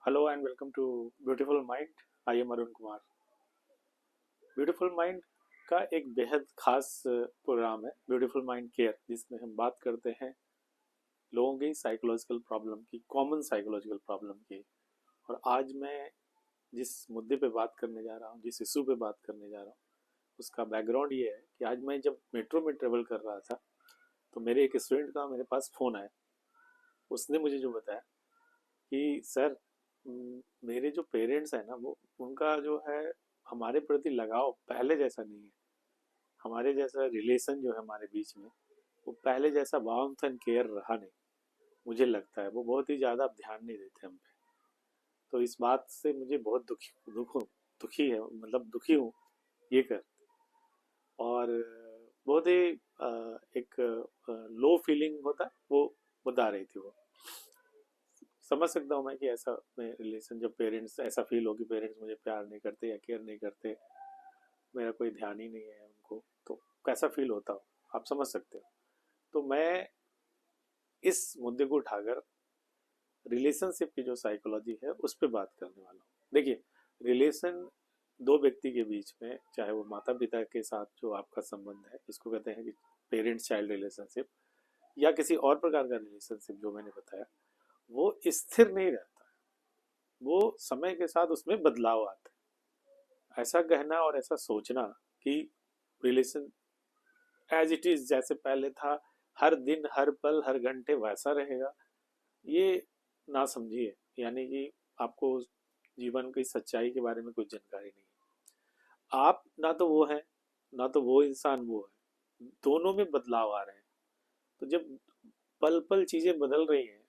Hello and welcome to beautiful mind. I am Arun Kumar. Beautiful mind का एक बेहद खास प्रोग्राम है ब्यूटीफुल माइंड केयर, जिसमें हम बात करते हैं लोगों की साइकोलॉजिकल प्रॉब्लम की, कॉमन साइकोलॉजिकल प्रॉब्लम की। और आज मैं जिस मुद्दे पे बात करने जा रहा हूँ, जिस इशू पे बात करने जा रहा हूँ, उसका बैकग्राउंड ये है कि आज मैं जब मेट्रो में ट्रेवल कर रहा था तो मेरे एक स्टूडेंट का मेरे पास फ़ोन आया। उसने मुझे जो बताया कि सर, मेरे जो पेरेंट्स हैं ना, वो उनका जो है हमारे प्रति लगाव पहले जैसा नहीं है। हमारे जैसा रिलेशन जो है हमारे बीच में, वो पहले जैसा वार्मथ एंड केयर रहा नहीं। मुझे लगता है वो बहुत ही ज़्यादा अब ध्यान नहीं देते हम पे। तो इस बात से मुझे बहुत दुखी है, मतलब दुखी हूँ ये कर। और बहुत ही एक लो फीलिंग होता है वो बता रही थी वो। समझ सकता हूँ मैं कि ऐसा में रिलेशन, जब पेरेंट्स ऐसा फील हो कि पेरेंट्स मुझे प्यार नहीं करते या केयर नहीं करते, मेरा कोई ध्यान ही नहीं है उनको, तो कैसा फील होता हो आप समझ सकते हो। तो मैं इस मुद्दे को उठाकर रिलेशनशिप की जो साइकोलॉजी है उस पर बात करने वाला हूँ। देखिए, रिलेशन दो व्यक्ति के बीच में, चाहे वो माता पिता के साथ जो आपका संबंध है, इसको कहते हैं कि पेरेंट्स चाइल्ड रिलेशनशिप, या किसी और प्रकार का रिलेशनशिप जो मैंने बताया, वो स्थिर नहीं रहता। वो समय के साथ उसमें बदलाव आता है। ऐसा कहना और ऐसा सोचना कि रिलेशन एज इट इज, जैसे पहले था, हर दिन हर पल हर घंटे वैसा रहेगा, ये ना समझिए। यानी कि आपको जीवन की सच्चाई के बारे में कुछ जानकारी नहीं है। आप ना तो वो है, ना तो वो इंसान वो है, दोनों में बदलाव आ रहे हैं। तो जब पल पल चीजें बदल रही हैं,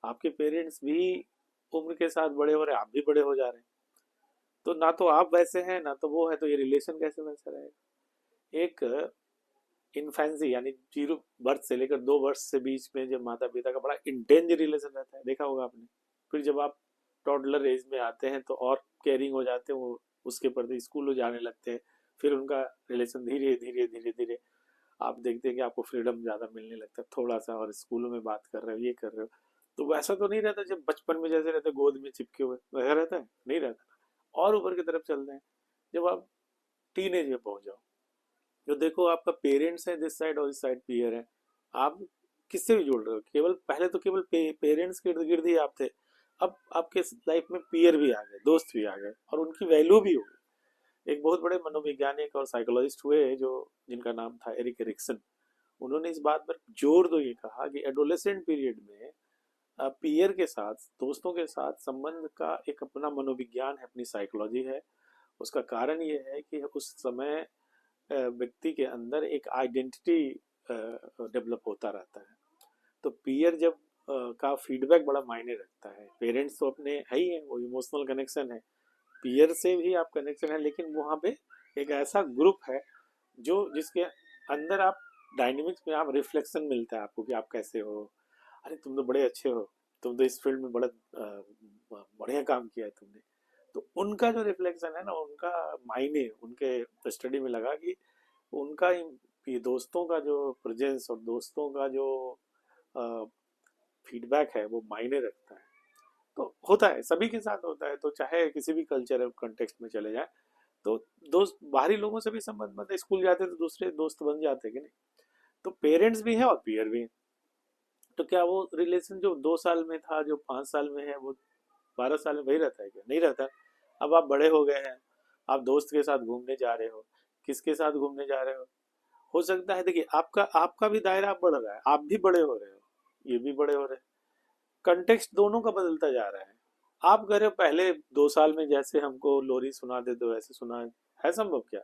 आपके पेरेंट्स भी उम्र के साथ बड़े हो रहे हैं, आप भी बड़े हो जा रहे हैं। तो ना तो आप वैसे हैं ना तो वो है, तो ये रिलेशन कैसे वैसा रहेगा। एक इन्फेंसी यानी जीरो बर्थ से लेकर 2 वर्ष से बीच में जब माता पिता का बड़ा इंटेंस रिलेशन रहता है, देखा होगा आपने। फिर जब आप टॉडलर एज में आते हैं तो और केयरिंग हो जाते हैं वो, उसके प्रति स्कूल जाने लगते हैं। फिर उनका रिलेशन धीरे धीरे धीरे धीरे आप देखते हैं कि आपको फ्रीडम ज़्यादा मिलने लगता है थोड़ा सा, और स्कूलों में बात कर रहे हो, ये कर रहे हो। तो वैसा तो नहीं रहता जब बचपन में जैसे रहते गोद में चिपके हुए, वैसा रहता है नहीं रहता। और ऊपर की तरफ चलते हैं, जब आप टीन एज में पहुंच जाओ, जो देखो आपका पेरेंट्स है दिस साइड और इस साइड पीयर है, आप किससे भी जुड़ रहे हो। केवल पहले तो केवल पेरेंट्स के इर्द गिर्द ही आप थे, अब आपके लाइफ में पीयर भी आ गए, दोस्त भी आ गए, और उनकी वैल्यू भी होगी। एक बहुत बड़े मनोवैज्ञानिक और साइकोलॉजिस्ट हुए जो, जिनका नाम था एरिक एरिक्सन। उन्होंने इस बात पर जोर दो ये कहा कि एडोलेसेंट पीरियड में पीयर के साथ, दोस्तों के साथ संबंध का एक अपना मनोविज्ञान है, अपनी साइकोलॉजी है। उसका कारण ये है कि उस समय व्यक्ति के अंदर एक आइडेंटिटी डेवलप होता रहता है। तो पीयर जब का फीडबैक बड़ा मायने रखता है। पेरेंट्स तो अपने है ही है, वो इमोशनल कनेक्शन है, पीयर से भी आप कनेक्शन है, लेकिन वहाँ पे एक ऐसा ग्रुप है जो, जिसके अंदर आप डायनेमिक्स में आप रिफ्लेक्शन मिलता है आपको कि आप कैसे हो। अरे तुम तो बड़े अच्छे हो, तुम तो इस फील्ड में बड़ा बढ़िया काम किया है तुमने। तो उनका जो रिफ्लेक्शन है ना, उनका मायने, उनके स्टडी में लगा कि उनका ये दोस्तों का जो प्रेजेंस और दोस्तों का जो फीडबैक है वो मायने रखता है। तो होता है, सभी के साथ होता है। तो चाहे किसी भी कल्चरल कंटेक्स्ट में चले जाए, तो दोस्त बाहरी लोगों से भी संबंध, मतलब स्कूल जाते तो दूसरे दोस्त बन जाते कि नहीं। तो पेरेंट्स भी हैं और पीयर भी हैं। तो क्या वो रिलेशन जो 2 साल में था, जो 5 साल में है, वो 12 साल में वही रहता है क्या? नहीं रहता। अब आप बड़े हो गए हैं, आप दोस्त के साथ घूमने जा रहे हो, किसके साथ घूमने जा रहे हो सकता है, देखिए आपका आपका भी दायरा बढ़ रहा है, आप भी बड़े हो रहे हो, ये भी बड़े हो रहे हैं। कंटेक्स्ट दोनों का बदलता जा रहा है। आप कह रहे हो पहले 2 साल में जैसे हमको लोरी सुना दे दो वैसे सुना है संभव क्या?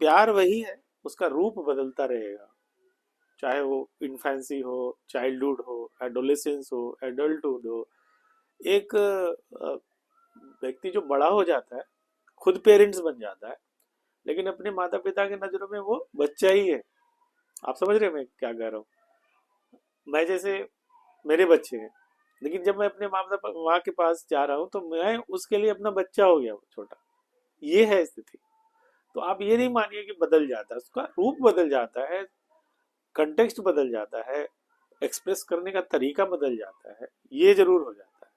प्यार वही है, उसका रूप बदलता रहेगा। चाहे वो इन्फेंसी हो, चाइल्डहुड हो, एडोलेसेंस हो, एडल्टहुड हो। एक व्यक्ति जो बड़ा हो जाता है, खुद पेरेंट्स बन जाता है, लेकिन अपने माता पिता के नजरों में वो बच्चा ही है। आप समझ रहे हैं मैं क्या कह रहा हूँ? मैं जैसे, मेरे बच्चे हैं, लेकिन जब मैं अपने माँ के पास जा रहा हूँ तो मैं उसके लिए अपना बच्चा हो गया, वो छोटा। ये है स्थिति। तो आप ये नहीं मानिए कि बदल जाता है, उसका रूप बदल जाता है, कंटेक्स्ट बदल जाता है, एक्सप्रेस करने का तरीका बदल जाता है, ये जरूर हो जाता है।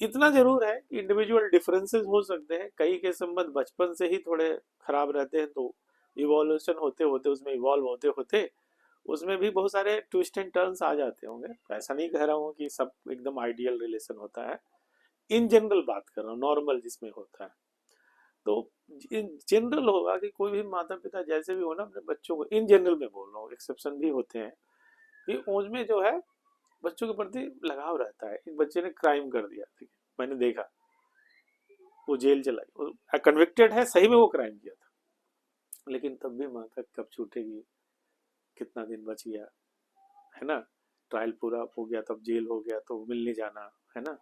इतना जरूर है, इंडिविजुअल डिफरेंसेस हो सकते हैं, कई के संबंध बचपन से ही थोड़े खराब रहते हैं, तो इवोल्यूशन होते होते, उसमें इवॉल्व होते होते उसमें भी बहुत सारे ट्विस्ट एंड टर्न्स आ जाते होंगे। ऐसा नहीं कह रहा हूँ कि सब एकदम आइडियल रिलेशन होता है, इन जनरल बात कर रहा हूँ, नॉर्मल जिसमें होता है। तो इन जनरल होगा कि कोई भी माता पिता जैसे भी हो ना, अपने बच्चों को, इन जनरल में बोल रहा हूँ, एक्सेप्शन भी होते हैं, कि उसमें जो है बच्चों के प्रति लगाव रहता है। एक बच्चे ने क्राइम कर दिया, ठीक है, मैंने देखा, वो जेल चला गया, कन्विक्टेड है, सही में वो क्राइम किया था, लेकिन तब भी माँ तक कब छूटेगी, कितना दिन बच गया, है ना, ट्रायल पूरा हो गया तब जेल हो गया तो मिलने जाना, है ना।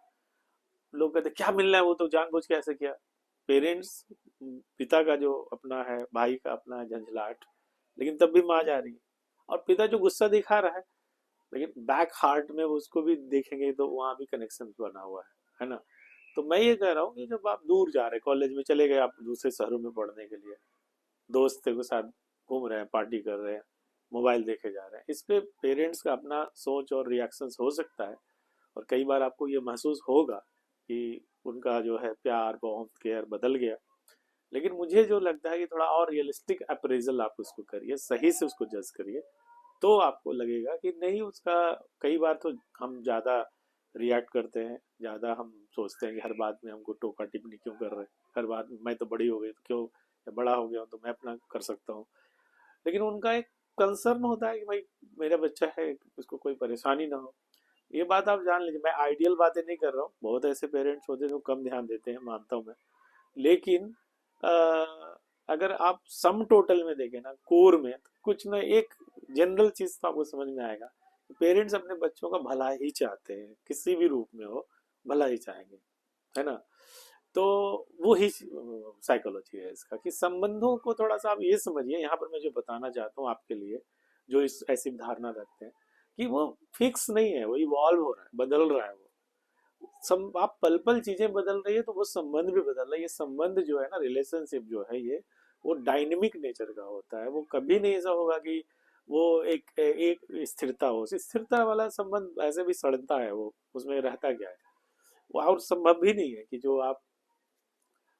लोग कहते क्या मिलना है, वो तो जानबूझ के ऐसे किया। पेरेंट्स, पिता का जो अपना है, भाई का अपना है झंझलाट, लेकिन तब भी माँ जा रही है, और पिता जो गुस्सा दिखा रहा है, लेकिन बैक हार्ट में वो उसको भी देखेंगे तो वहां भी कनेक्शन बना हुआ है ना। तो मैं ये कह रहा हूँ कि जब आप दूर जा रहे, कॉलेज में चले गए आप दूसरे शहरों में पढ़ने के लिए, दोस्तों के साथ घूम रहे हैं, पार्टी कर रहे हैं, मोबाइल देखे जा रहे हैं, इस पे पेरेंट्स का अपना सोच और रिएक्शंस हो सकता है, और कई बार आपको ये महसूस होगा कि उनका जो है प्यार, वार्मथ, केयर बदल गया। लेकिन मुझे जो लगता है कि थोड़ा और रियलिस्टिक अप्रेजल आप उसको करिए, सही से उसको जज करिए, तो आपको लगेगा कि नहीं उसका, कई बार तो हम ज़्यादा रिएक्ट करते हैं, ज़्यादा हम सोचते हैं कि हर बात में हमको टोका टिप्पणी क्यों कर रहे हैं, हर बात में मैं तो बड़ी हो गई तो क्यों, या बड़ा हो गया हूँ तो मैं अपना कर सकता हूँ। लेकिन उनका एक कंसर्न होता है कि भाई मेरा बच्चा है, उसको कोई परेशानी ना हो। ये बात आप जान लीजिए, मैं आइडियल बातें नहीं कर रहा हूँ, बहुत ऐसे पेरेंट्स होते हैं जो कम ध्यान देते हैं, मानता हूँ मैं। लेकिन अगर आप सम टोटल में देखें ना, कोर में, तो कुछ ना एक जनरल चीज तो आपको समझ में आएगा, पेरेंट्स अपने बच्चों का भला ही चाहते हैं, किसी भी रूप में हो भला ही चाहेंगे, है ना। तो वो ही साइकोलॉजी है इसका, कि संबंधों को थोड़ा सा आप ये समझिए, यहाँ पर मैं जो बताना चाहता हूँ आपके लिए, जो इस ऐसी धारणा रखते हैं कि वो फिक्स नहीं है, वो इवॉल्व हो रहा है, बदल रहा है वो। आप पल पल चीजें बदल रही है तो वो संबंध भी बदल रहा है। ये संबंध जो है ना, रिलेशनशिप जो है ये, वो डायनेमिक नेचर का होता है, वो कभी नहीं ऐसा होगा कि वो एक एक स्थिरता हो। स्थिरता वाला संबंध ऐसे भी सड़ता है, वो उसमें रहता क्या है, वो और संभव भी नहीं है कि जो आप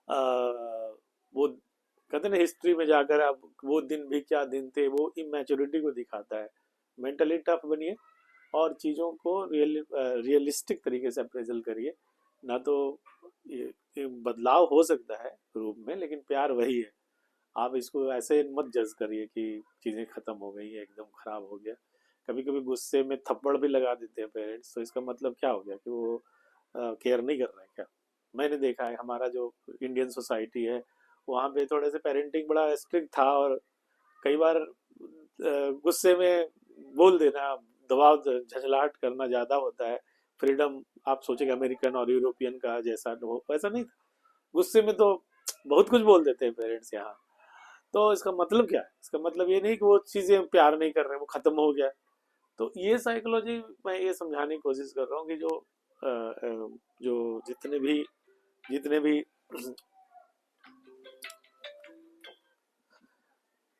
वो कहते हैं ना, हिस्ट्री में जाकर आप, वो दिन भी क्या दिन थे, वो इमेच्योरिटी को दिखाता है। मेंटली टफ बनिए और चीज़ों को रियलिस्टिक तरीके से अप्रेजल करिए। ना तो ये बदलाव हो सकता है रूप में, लेकिन प्यार वही है। आप इसको ऐसे मत जज करिए कि चीज़ें खत्म हो गई है, एकदम खराब हो गया। कभी कभी गुस्से में थप्पड़ भी लगा देते हैं पेरेंट्स, तो इसका मतलब क्या हो गया कि वो केयर नहीं कर रहे हैं क्या। मैंने देखा है हमारा जो इंडियन सोसाइटी है, वहाँ पे थोड़े से पेरेंटिंग बड़ा स्ट्रिक्ट था, और कई बार गुस्से में बोल देना, दबाव, झंझलाहट करना ज्यादा होता है। फ्रीडम, आप सोचेंगे अमेरिकन और यूरोपियन का जैसा हो, वैसा नहीं था। गुस्से में तो बहुत कुछ बोल देते हैं पेरेंट्स यहाँ। तो इसका मतलब क्या है, इसका मतलब ये नहीं कि वो चीजें प्यार नहीं कर रहे, वो खत्म हो गया। तो ये साइकोलॉजी मैं ये समझाने की कोशिश कर रहा हूँ कि जो जो जितने भी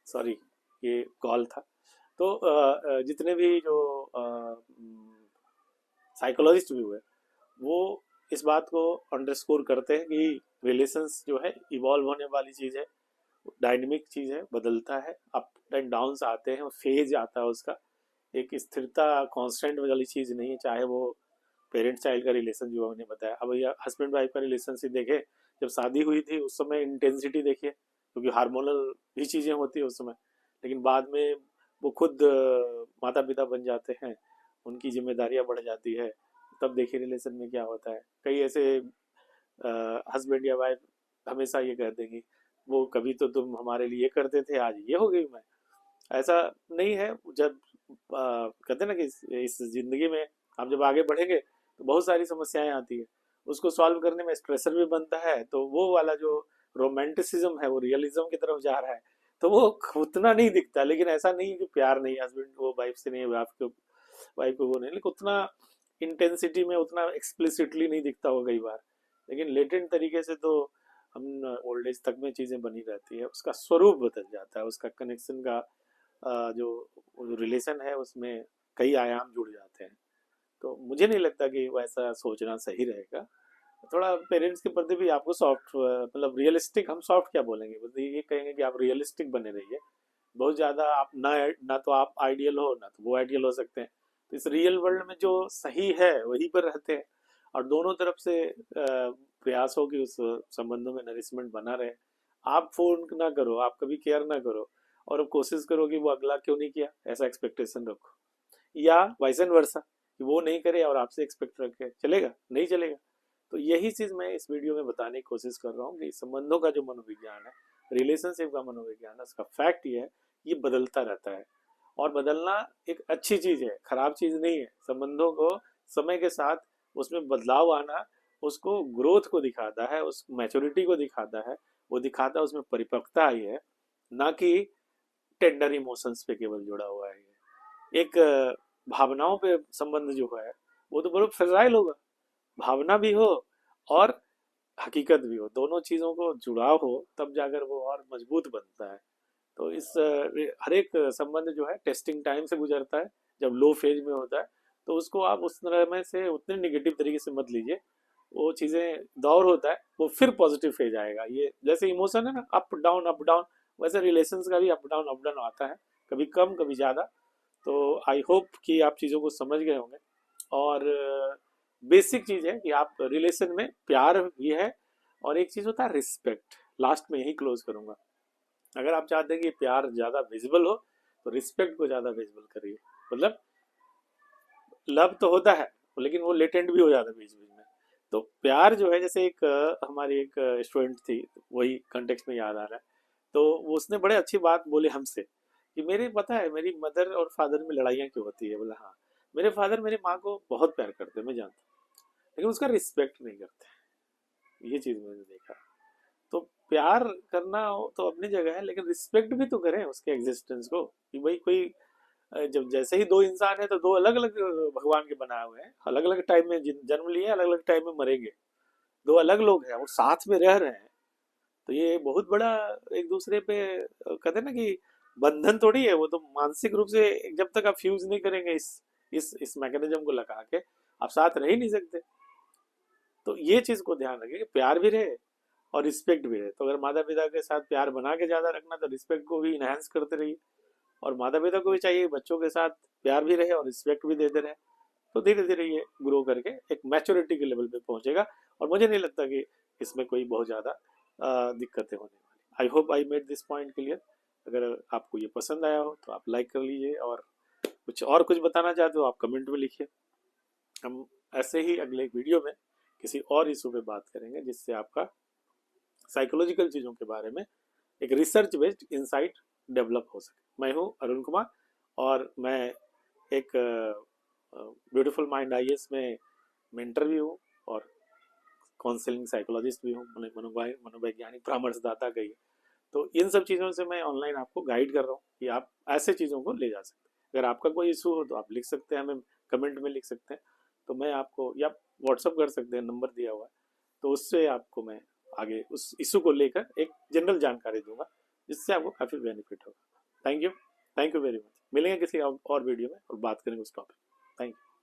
सॉरी, ये कॉल था। तो जितने भी जो साइकोलॉजिस्ट भी हुए, वो इस बात को अंडरस्कोर करते हैं कि रिलेशंस जो है इवॉल्व होने वाली चीज़ है, डायनेमिक चीज़ है, बदलता है, अप एंड डाउन्स आते हैं, फेज आता है उसका। एक स्थिरता कांस्टेंट वाली चीज़ नहीं है, चाहे वो पेरेंट चाइल्ड का रिलेशन जो मैंने बताया। अब भैया हस्बैंड वाइफ का रिलेशनशिप देखे, जब शादी हुई थी उस समय इंटेंसिटी देखिए, क्योंकि हार्मोनल भी चीज़ें होती है उस समय। लेकिन बाद में वो खुद माता पिता बन जाते हैं, उनकी जिम्मेदारियां बढ़ जाती है, तब देखिए रिलेशन में क्या होता है। कई ऐसे हस्बैंड या वाइफ हमेशा ये कहते हैं कि वो कभी तो तुम हमारे लिए ये करते थे, आज ये हो गई मैं। ऐसा नहीं है। जब कहते हैं ना कि इस जिंदगी में आप जब आगे बढ़ेंगे तो बहुत सारी समस्याएं आती है, उसको सॉल्व करने में स्ट्रेसर भी बनता है, तो वो वाला जो रोमांटिसिज्म है वो रियलिज्म की तरफ जा रहा है, तो वो उतना नहीं दिखता। लेकिन ऐसा नहीं है कि प्यार नहीं, हस्बैंड वो वाइफ से नहीं, वाइफ को वो नहीं, लेकिन उतना इंटेंसिटी में, उतना एक्सप्लिसिटली नहीं दिखता होगा कई बार। लेकिन लेटेंट तरीके से तो हम ओल्ड एज तक में चीजें बनी रहती है, उसका स्वरूप बदल जाता है, उसका कनेक्शन का जो रिलेशन है उसमें कई आयाम जुड़ जाते हैं। तो मुझे नहीं लगता कि वैसा सोचना सही रहेगा। थोड़ा पेरेंट्स के प्रति भी आपको सॉफ्ट, मतलब रियलिस्टिक, हम सॉफ्ट क्या बोलेंगे, बस ये कहेंगे कि आप रियलिस्टिक बने रहिए। बहुत ज़्यादा आप ना तो आप आइडियल हो ना तो वो आइडियल हो सकते हैं। तो इस रियल वर्ल्ड में जो सही है वहीं पर रहते हैं, और दोनों तरफ से प्रयास हो कि उस संबंधों में नरिशमेंट बना रहे। आप फोन ना करो, आप कभी केयर ना करो, और अब कोशिश करो कि वो अगला क्यों नहीं किया, ऐसा एक्सपेक्टेशन रखो, या वाइसन वर्सा कि वो नहीं करे और आपसे एक्सपेक्ट रखे, चलेगा? नहीं चलेगा। तो यही चीज मैं इस वीडियो में बताने की कोशिश कर रहा हूँ कि संबंधों का जो मनोविज्ञान है, रिलेशनशिप का मनोविज्ञान है, उसका फैक्ट ये है, ये बदलता रहता है। और बदलना एक अच्छी चीज है, खराब चीज नहीं है। संबंधों को समय के साथ उसमें बदलाव आना उसको ग्रोथ को दिखाता है, उस मैच्योरिटी को दिखाता है, वो दिखाता है उसमें परिपक्वता आई है, ना कि टेंडर इमोशंस पे केवल जुड़ा हुआ है। एक भावनाओं पे संबंध जो है वो तो बड़ा फ्रेजाइल होगा। भावना भी हो और हकीकत भी हो, दोनों चीजों को जुड़ाव हो, तब जाकर वो और मजबूत बनता है। तो इस हर एक संबंध जो है टेस्टिंग टाइम से गुजरता है। जब लो फेज में होता है तो उसको आप उस तरह में से उतने निगेटिव तरीके से मत लीजिए। वो चीजें दौर होता है, वो फिर पॉजिटिव फेज आएगा। ये जैसे इमोशन है ना, अप डाउन, वैसे रिलेशंस का भी अप डाउन आता है, कभी कम कभी ज्यादा। तो आई होप कि आप चीज़ों को समझ गए होंगे। और बेसिक चीज़ है कि आप रिलेशन में प्यार भी है, और एक चीज़ होता है रिस्पेक्ट। लास्ट में यही क्लोज करूंगा। अगर आप चाहते हैं कि प्यार ज़्यादा विजिबल हो तो रिस्पेक्ट को ज़्यादा विजिबल करिए। मतलब लव तो होता है लेकिन वो लेटेंट भी हो जाता है बीच बीच में। तो प्यार जो है, जैसे एक हमारी एक स्टूडेंट थी, वही कंटेक्स्ट में याद आ रहा है। तो वो उसने बड़े अच्छी बात बोली हमसे कि मेरे पता है मेरी मदर और फादर में लड़ाइयाँ क्यों होती है। बोला हाँ, मेरे फादर मेरी माँ को बहुत प्यार करते हैं, मैं जानता हूँ, लेकिन उसका रिस्पेक्ट नहीं करते। ये चीज़ मैंने देखा। तो प्यार करना हो तो अपनी जगह है, लेकिन रिस्पेक्ट भी तो करें उसके एग्जिस्टेंस को। कि भाई कोई जब जैसे ही दो इंसान है तो दो अलग अलग भगवान के बनाए हुए हैं, अलग अलग टाइम में जन्म लिए, अलग अलग टाइम में मरेंगे। दो अलग लोग हैं और साथ में रह रहे हैं। तो ये बहुत बड़ा एक दूसरे पे कहते हैं ना कि बंधन थोड़ी है, वो तो मानसिक रूप से जब तक आप फ्यूज नहीं करेंगे इस मैकेनिज्म को लगा के, आप साथ रह ही नहीं सकते। तो ये चीज को ध्यान रखिए कि प्यार भी रहे और रिस्पेक्ट भी रहे। तो अगर माता पिता के साथ प्यार बना के ज्यादा रखना तो रिस्पेक्ट को भी इनहेंस करते रहिए, और माता पिता को भी चाहिए बच्चों के साथ प्यार भी रहे और रिस्पेक्ट भी देते रहे। तो धीरे धीरे ये ग्रो करके एक मैच्योरिटी के लेवल पे पहुंचेगा। और मुझे नहीं लगता कि इसमें कोई बहुत ज़्यादा दिक्कतें होने वाली। I hope I made this point clear. अगर आपको ये पसंद आया हो तो आप लाइक कर लीजिए, और कुछ बताना चाहते हो आप कमेंट में लिखिए। हम ऐसे ही अगले वीडियो में किसी और इशू पे बात करेंगे, जिससे आपका साइकोलॉजिकल चीज़ों के बारे में एक रिसर्च बेस्ड इंसाइट डेवलप हो सके। मैं हूँ अरुण कुमार, और मैं एक ब्यूटीफुल माइंड आईएएस में मेंटर भी हूँ, और काउंसलिंग साइकोलॉजिस्ट भी हूँ, मनोवैज्ञानिक परामर्शदाता कहिए। तो इन सब चीज़ों से मैं ऑनलाइन आपको गाइड कर रहा हूँ कि आप ऐसे चीज़ों को ले जा सकते हैं। अगर आपका कोई इशू हो तो आप लिख सकते हैं, हमें कमेंट में लिख सकते हैं, तो मैं आपको, या व्हाट्सअप कर सकते हैं, नंबर दिया हुआ है। तो उससे आपको मैं आगे उस इशू को लेकर एक जनरल जानकारी दूंगा, जिससे आपको काफ़ी बेनिफिट होगा। Thank you very much. मिलेंगे किसी और वीडियो में और बात करेंगे उस टॉपिक। Thank you.